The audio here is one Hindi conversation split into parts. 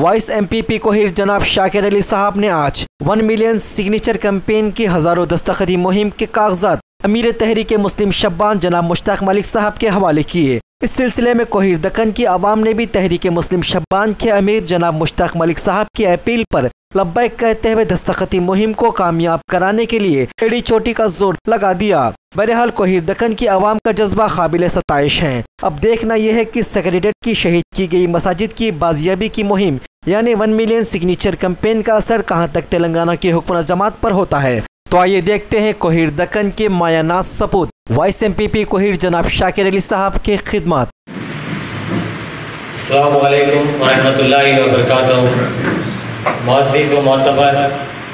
वाइस MPP कोहिर जनाब शाकिर अली साहब ने आज 1 मिलियन सिग्नेचर कैंपेन की हज़ारों दस्तखती मुहिम के कागजात अमीर तहरीक मुस्लिम शब्बान जनाब मुश्ताक मलिक साहब के हवाले किए। इस सिलसिले में कोहिर दक्कन की आवाम ने भी तहरीक मुस्लिम शब्बान के अमीर जनाब मुश्ताक मलिक साहब की अपील पर लब्बैक कहते हुए दस्तखती मुहिम को कामयाब कराने के लिए एड़ी चोटी का जोर लगा दिया। बहरहाल कोहिर दक्कन की आवाम का जज्बा काबिल सताइश है। अब देखना यह है कि सेक्रेटेरिएट की शहीद की गई मसाजिद की बाजियाबी की मुहिम यानी 1 मिलियन सिग्नेचर कैंपेन का असर कहां तक तेलंगाना की हुकूमत जमात पर होता है। तो आइए देखते हैं कोहिर दक्कन के मायानाज सपूत वाइस MPP कोहिर जनाब शाकिर अली साहब के खिदमत। अस्सलामु अलैकुम वरहमतुल्लाहि वबरकातुहू। मुअज़्ज़िज़ व मोतबर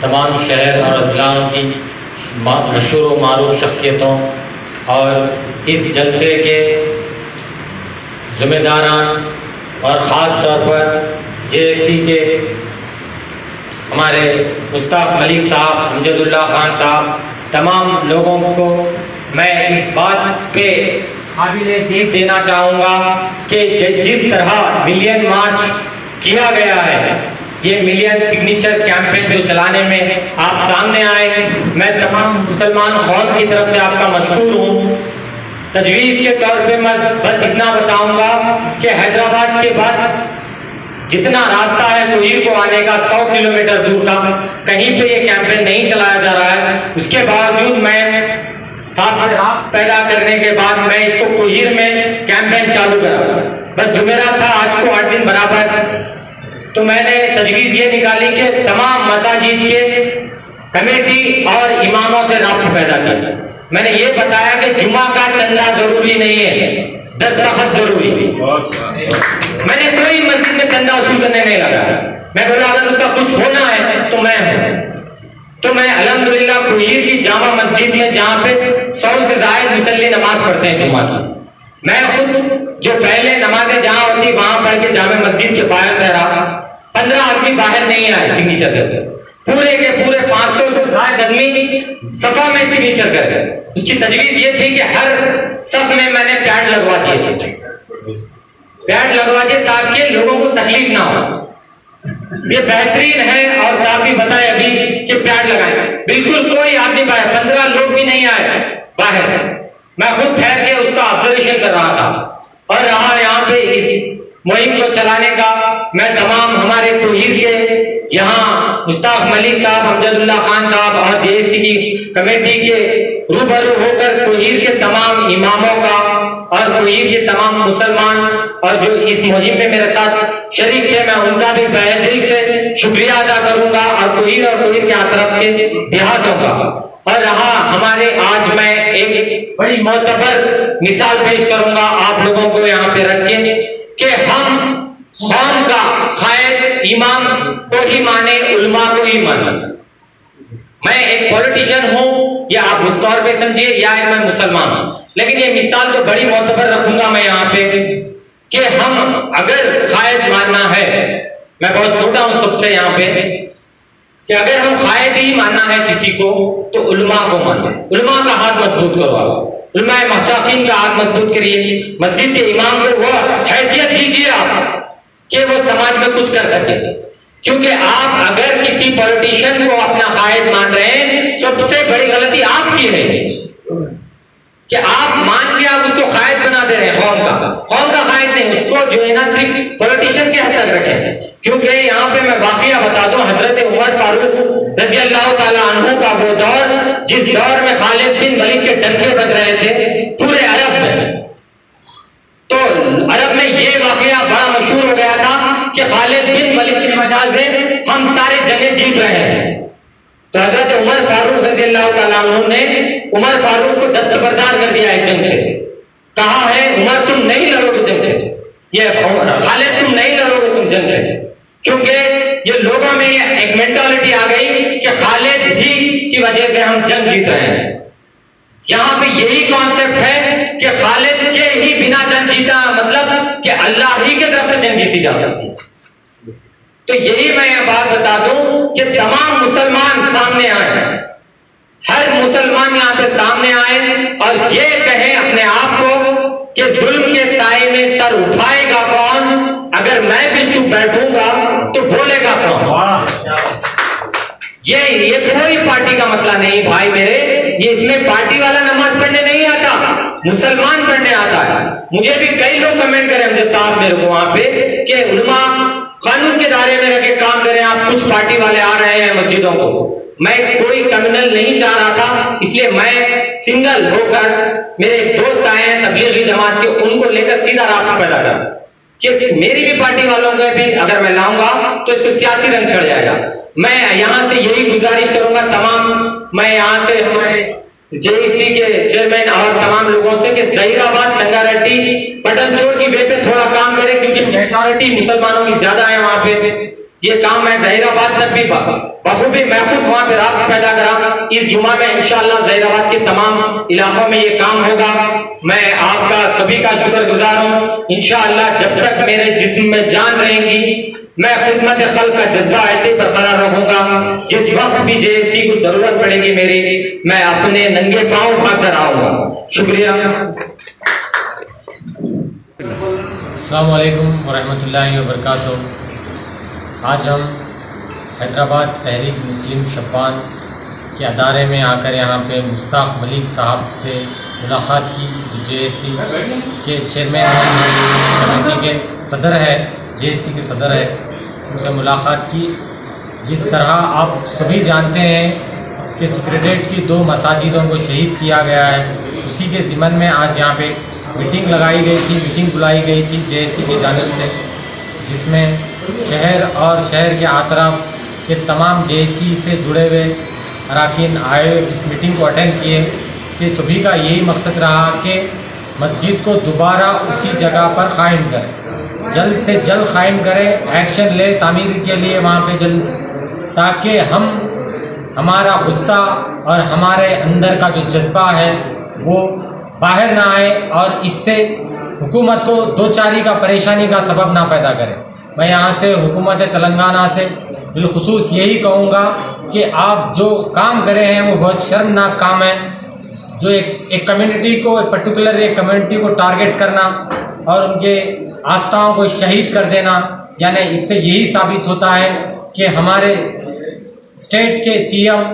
तमाम शहर और अज़लाम की मशहूर व मारूफ शख्सियतों और इस जलसे के ज़िम्मेदारान और ख़ास तौर पर JSC के हमारे मुश्ताक मलिक साहब, अमजदुल्लाह खान साहब, तमाम लोगों को मैं इस बात पे काबिले देख देना चाहूँगा कि जिस तरह मिलियन मार्च किया गया है, ये मिलियन सिग्नेचर कैंपेन जो चलाने में आप सामने आए, मैं तमाम मुसलमान कौम की तरफ से आपका मशकूर हूँ। तजवीज़ के तौर पे मैं बस इतना बताऊँगा कि हैदराबाद के बाद जितना रास्ता है कोहिर को आने का 100 किलोमीटर दूर का, कहीं पे ये कैंपेन नहीं चलाया जा रहा है। उसके बावजूद मैं साथ पैदा करने के बाद मैं इसको कोहिर में कैंपेन चालू करा। बस जुमेरात था, आज को 8 दिन बराबर, तो मैंने तजवीज़ ये निकाली कि तमाम मसाजिद के कमेटी और इमामों से राब्ता पैदा किया। मैंने ये बताया कि जुमा का चंदा जरूरी नहीं है, दस्तखत जरूरी है। मैंने कोई मस्जिद में चंदा वसूल करने नहीं लगा। मैं बोला अगर उसका कुछ होना है तो मैं हूं। तो मैं अल्हम्दुलिल्लाह कोहिर की जामा मस्जिद में, जहां पे 100 से ज्यादा मुसल्ली नमाज पढ़ते हैं जुमा की, मैं खुद जो पहले नमाजें जहां होती वहां पढ़ के जामा मस्जिद के बाहर ठहरा। 15 आदमी बाहर नहीं आए सिग्नेचर करके, पूरे के पूरे 500 से ज्यादा आदमी सफा में सिग्नेचर कर गए। उसकी तजवीज ये थी कि हर सफ में मैंने पैड लगवा दिए थे, पैड लगवा दिए ताकि लोगों को तकलीफ ना हो। ये बेहतरीन है। और साहब भी बताए अभी कि पैड लगाए, बिल्कुल कोई आदमी बाहर, 15 लोग भी नहीं आए बाहर। मैं खुद ठहर के उसका ऑब्जर्वेशन कर रहा था और रहा यहाँ पे इस मुहिम को चलाने का। मैं तमाम हमारे कोहिर के यहाँ मुश्ताक मलिक साहब, अमजदुल्लाह खान साहब और JSC की कमेटी के रूबरू होकर कोहिर के तमाम इमामों का और कोहिर के तमाम मुसलमान और जो इस मुहिम में मेरे साथ शरीक थे, मैं उनका भी बेहद से शुक्रिया अदा करूंगा और कोहिर के अतराफ के देहातों का। और रहा हमारे, आज मैं एक बड़ी मोतबर मिसाल पेश करूंगा आप लोगों को यहाँ पे रख के कि हम कौम का कायद इमाम को ही माने, उलमा को ही माने। मैं एक पॉलिटिशियन हूं, या आप उस तौर पे समझिए, या मैं मुसलमान हूं, लेकिन ये मिसाल तो बड़ी मोतबर रखूंगा मैं यहाँ पे कि हम अगर कायद मानना है, मैं बहुत छोटा हूं सबसे यहाँ पे, कि अगर हम कायद ही मानना है किसी को तो उलमा को मानो। उलमा का हाथ मजबूत करो, आप उलमा मशाखीन का हाथ मजबूत करिए, मस्जिद के इमाम को वो हैसियत दीजिए आप कि वो समाज में कुछ कर सके। क्योंकि आप अगर किसी पॉलिटिशियन को अपना कायद मान रहे हैं, सबसे बड़ी गलती आपकी है कि आप मान के आप उसको कायद बना दे रहे हैं। कौम का कायद नहीं, उसको जो है ना सिर्फ पॉलिटिशियन के हद तक रखें। क्योंकि यहाँ पे मैं वाकया बता दूं, हजरत उमर फारूक रज़ी अल्लाह ताला अन्हु का वो दौर, जिस दौर में खालिद बिन वलीद के डंके बज रहे थे पूरे अरब में, तो अरब में ये वाकया बड़ा मशहूर हो गया था कि खालिद बिन वलीद की वजह से हम सारे जंगें जीत रहे हैं। तो हजरत उमर फारूक रज़ी अल्लाह ताला अन्हु ने उमर फारूक को दस्तबरदार कर दिया एक जंग से। कहा है उमर तुम नहीं लड़ोगे जंग से, ये खालिद तुम नहीं लड़ोगे तुम जंग से। क्योंकि ये लोगों में ये एक मेंटालिटी आ गई कि खालिद ही की वजह से हम जंग जीत रहे हैं। यहाँ पे यही कॉन्सेप्ट है कि खालिद के ही बिना जंग जीता, मतलब कि अल्लाह ही की तरफ से जंग जीती जा सकती है। तो यही मैं ये बात बता दूं कि तमाम मुसलमान सामने आए, हर मुसलमान यहाँ पे सामने आए और ये कहें अपने आप को कि जुल्म के साए में सर उठाएगा कौन, अगर मैं भी चुप बैठूंगा तो बोलेगा कौन? ये कोई पार्टी का मसला नहीं भाई मेरे, ये इसमें पार्टी वाला नमाज पढ़ने नहीं आता, मुसलमान पढ़ने आता है। मुझे भी कई लोग कमेंट करे अमजद साहब मेरे को वहां पे कि उलमा कानून के दायरे में रह के काम करें, आप कुछ पार्टी वाले आ रहे हैं मस्जिदों को। मैं कोई कम्युनल नहीं चाह रहा था, इसलिए मैं सिंगल होकर, मेरे एक दोस्त आए हैं तबलीगी जमात के, उनको लेकर सीधा राब्ता पैदा कर कि मेरी भी पार्टी वालों के भी अगर मैं लाऊंगा तो इसको सियासी रंग चढ़ जाएगा। मैं यहां से यही गुजारिश करूंगा मैं यहां से हमारे जेईसी के चेयरमैन और तमाम लोगों से कि जहीराबाद, संगारेड्डी, पटनचोर की वे पे थोड़ा काम करें, क्योंकि मेजॉरिटी मुसलमानों की ज्यादा है वहां पे। ये काम मैं जहीराबाद तक भी बखूबी मैं खुद वहां पे राब्ता पैदा करा। इस जुमा में इंशाअल्लाह जहीराबाद के तमाम इलाकों में ये काम होगा। मैं आपका सभी का शुक्रगुजार हूँ। इंशाअल्लाह जब तक मेरे जिस्म में जान रहेंगी मैं खिदमत खल्क का जज्बा ऐसे ही बरकरार रखूंगा। जिस वक्त भी जेएससी को जरूरत पड़ेगी मेरी, मैं अपने नंगे पांव भाग कर आऊंगा। शुक्रिया। अस्सलाम वालेकुम वरहमतुल्लाहि वबरकातुहू। आज हम हैदराबाद तहरीक मुस्लिम शब्बान के अदारे में आकर यहाँ पे मुश्ताक मलिक साहब से मुलाकात की, जो जेएससी के चेयरमैन कमेटी के सदर है, जेएससी के सदर है। उनसे मुलाकात की। जिस तरह आप सभी जानते हैं कि सेक्रेटेरिएट की 2 मसाजिदों को शहीद किया गया है, उसी के ज़िमन में आज यहाँ पे मीटिंग लगाई गई थी, मीटिंग बुलाई गई थी जेएससी की जानिब से, जिसमें शहर और शहर के आतराफ के तमाम जेएससी से जुड़े हुए अरकान आए, इस मीटिंग को अटेंड किए। कि सभी का यही मकसद रहा कि मस्जिद को दोबारा उसी जगह पर कायम करें, जल्द से जल्द कायम करें, एक्शन ले तामीर के लिए वहाँ पे जल्द, ताकि हमारा गुस्सा और हमारे अंदर का जो जज्बा है वो बाहर ना आए और इससे हुकूमत को दो-चारी का परेशानी का सबब ना पैदा करे। मैं यहाँ से हुकूमत तेलंगाना से बिलखुसूस यही कहूँगा कि आप जो काम कर रहे हैं वो बहुत शर्मनाक काम है। जो एक कम्युनिटी को, एक पर्टिकुलर एक कम्युनिटी को टारगेट करना और उनके आस्थाओं को शहीद कर देना, यानी इससे यही साबित होता है कि हमारे स्टेट के सीएम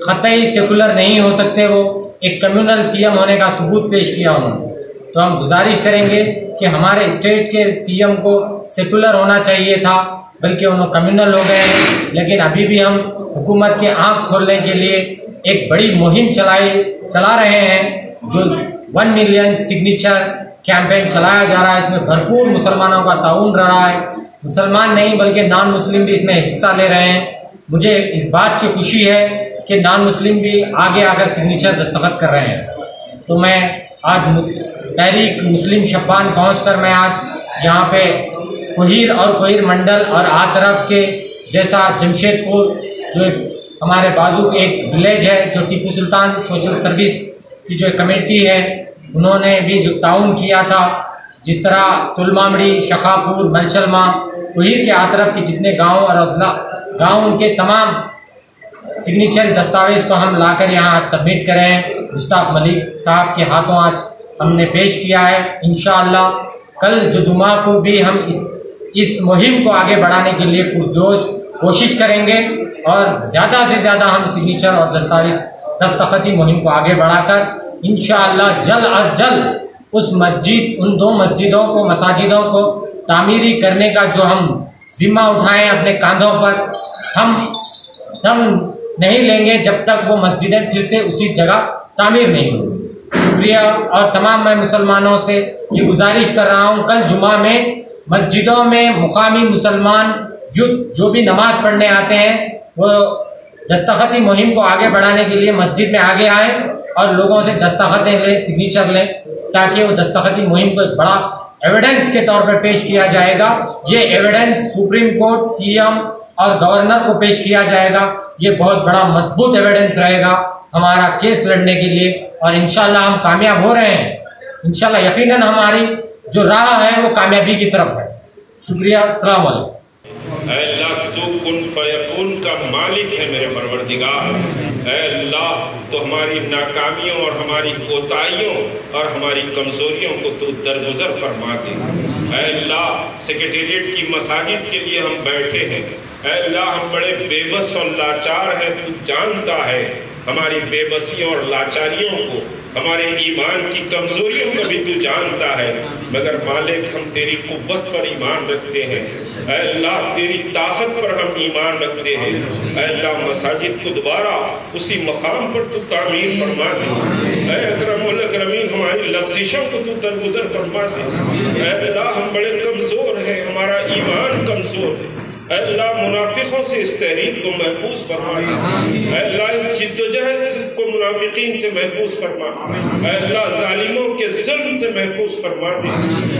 ख़तई सेकुलर नहीं हो सकते, वो एक कम्युनल सीएम होने का सबूत पेश किया उन्होंने। तो हम गुजारिश करेंगे कि हमारे स्टेट के सीएम को सेकुलर होना चाहिए था, बल्कि उन्होंने कम्युनल हो गए हैं। लेकिन अभी भी हम हुकूमत के आँख खोलने के लिए एक बड़ी मुहिम चला रहे हैं, जो 1 मिलियन सिग्नेचर कैंपेन चलाया जा रहा है। इसमें भरपूर मुसलमानों का ताउन रहा है, मुसलमान नहीं बल्कि नॉन मुस्लिम भी इसमें हिस्सा ले रहे हैं। मुझे इस बात की खुशी है कि नॉन मुस्लिम भी आगे आकर सिग्नेचर दस्तखत कर रहे हैं। तो मैं आज तहरीक मुस्लिम शब्बान पहुँचकर मैं आज यहाँ पे कोहिर मंडल और आतरफ के जैसा जमशेदपुर, जो हमारे बाजू एक विलेज है, जो टीपू सुल्तान सोशल सर्विस की जो कमेटी है, उन्होंने भी जो ताउन किया था। जिस तरह तुलमामड़ी, शखापुर, मलचलमा, कोहिर के आतरफ के जितने गांव और अजला गांव, उनके तमाम सिग्नेचर दस्तावेज को हम लाकर यहाँ आज सबमिट करें। मुश्ताक मलिक साहब के हाथों आज हमने पेश किया है। इंशाअल्लाह कल जो जुमा को भी हम इस मुहिम को आगे बढ़ाने के लिए पुरजोश कोशिश करेंगे और ज़्यादा से ज़्यादा हम सिग्नेचर और दस्तखती मुहिम को आगे बढ़ाकर इंशाअल्लाह जल्द अज जल्द उन 2 मसाजिदों को तामीरी करने का जो हम जिम्मा उठाएं अपने कांधों पर, हम नहीं लेंगे जब तक वो मस्जिदें फिर से उसी जगह तामीर नहीं होंगी। शुक्रिया। और तमाम मैं मुसलमानों से ये गुजारिश कर रहा हूँ, कल जुमा में मस्जिदों में मुकामी मुसलमान जो भी नमाज पढ़ने आते हैं वो दस्तखती मुहिम को आगे बढ़ाने के लिए मस्जिद में आगे आए और लोगों से दस्तखतें लें, सिग्नेचर लें, ताकि वो दस्तखती मुहिम को एक बड़ा एविडेंस के तौर पर पेश किया जाएगा। ये एविडेंस सुप्रीम कोर्ट, सीएम और गवर्नर को पेश किया जाएगा। ये बहुत बड़ा मजबूत एविडेंस रहेगा हमारा केस लड़ने के लिए और इंशाल्लाह हम कामयाब हो रहे हैं। इंशाल्लाह यकीनन हमारी जो राह है वो कामयाबी की तरफ है। शुक्रिया। अस्सलाम वालेकुम। ऐ अल्लाह तू कुन फयकून का मालिक है मेरे परवरदिगार। ऐ अल्लाह तो हमारी नाकामियों और हमारी कोताहियों और हमारी कमजोरियों को तू दरगुजर फरमा दे। ऐ अल्लाह सेक्रेटेरिएट की मसाजिद के लिए हम बैठे हैं, ऐ अल्लाह हम बड़े बेबस और लाचार हैं, तू जानता है हमारी बेबसियों और लाचारियों को, हमारे ईमान की कमजोरियों को भी तू जानता है, मगर मालिक हम तेरी कुव्वत पर ईमान रखते हैं। ऐ अल्लाह तेरी ताकत पर हम ईमान रखते हैं। ऐ अल्लाह मसाजिद को दोबारा उसी मकाम पर तू तामीर फरमा दे। ऐ अकरमुल अकरमीन हमारी लफ्ज़िशों को तू दरगुजर फरमा दे। ऐ अल्लाह हम बड़े कमज़ोर हैं, हमारा ईमान कमज़ोर है। अल्लाह मुनाफिकों से इस तहरीक को महफूज फरमा दे। अल्लाह इस जिद्दोजहद को मुनाफिकीन से महफूज फरमा। अल्लाह जालिमों के जुल्म से महफूज फरमा दे।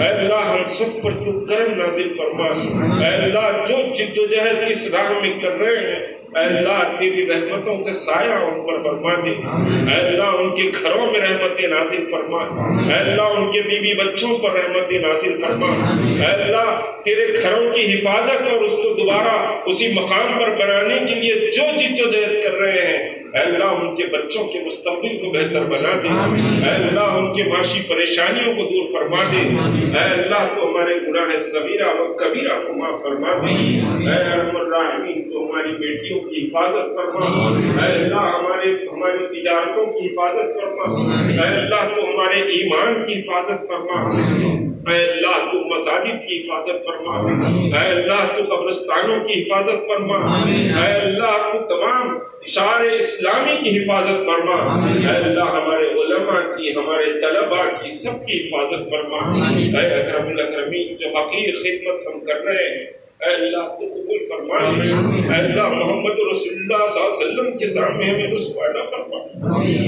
अल्लाह हम सब पर तू करम नाजिल फरमा। अल्लाह जो जिद्दोजहद इस राह में कर रहे हैं, अल्लाह तेरी रहमतों का साया उन पर फरमा दे। अल्लाह उनके घरों में रहमतें नाजिल फरमा। अल्लाह उनके बीवी बच्चों पर रहमतें नाजिल फरमा। अल्लाह तेरे घरों की हिफाजत और उसको दोबारा उसी मकाम पर बनाने के लिए जो जिद्दोजहद कर रहे हैं, अल्लाह उनके बच्चों के मुस्तकबिल को बेहतर बना दे। अल्लाह उनके माशी परेशानियों को दूर फरमा दे। अल्लाह तो हमारे गुनाह सगीरा व कबीरा को माफ फरमा दे। रहमान राहीम तो हमारी बेटियों की हिफाजत फरमा। अल्लाह हमारी तिजारतों की हिफाजत फरमा। अल्लाह तो हमारे ईमान की हिफाजत फरमा। अल्लाह तू मसाजिद की हिफाजत फरमा। अल्लाह तू कब्रिस्तानों की हिफाजत फरमा। अल्लाह तू तमाम इशारे इस्लामी की हिफाजत फरमा। अल्लाह हमारे उलमा की, हमारे तलबा की, सबकी हिफाजत फरमा। अकरमुल अकरमीन जो हकीर खिदमत हम कर रहे हैं, अल्लाह तो कबूल फरमा ले। अल्लाह मोहम्मद रसूलुल्लाह सल्लल्लाहु अलैहि वसल्लम के सामने हमें रुसवा न फरमा।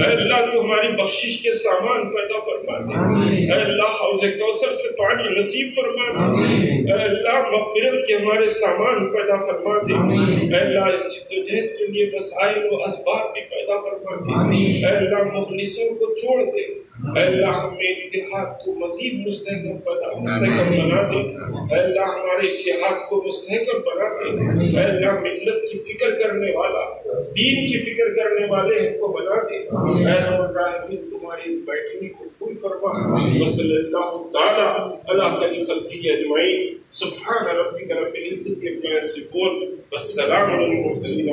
अल्लाह तो हमारी बख्शिश के सामान पैदा फरमा दे। अल्लाह हौज़ कौसर से पानी नसीब फरमा दे। अल्लाह मग़फ़िरत के हमारे सामान पैदा फरमा दे। अल्लाह इस जिद्दोजहद के लिए वसाइल व असबाब भी पैदा फरमा दे। अल्लाह मुखलिसों को छोड़ दे। अल्लाह हमें इत्तेहाद को मज़ीद मुस्तहकम बना दे। अल्लाह हमारे इत्तेहाद को मुस्तहकम बना दे। अल्लाह मिल्लत की फिक्र करने वाला, दीन की फिक्र करने वाले हमको बना दे। तुम्हारी इस बैठने को कबूल फरमा। वसल्लल्लाहु तआला अला खैरिल खल्क़ि अजमईन। सुब्हान रब्बिका रब्बिल इज़्ज़ति अम्मा यसिफून वस्सलामुन अलल मुरसलीन।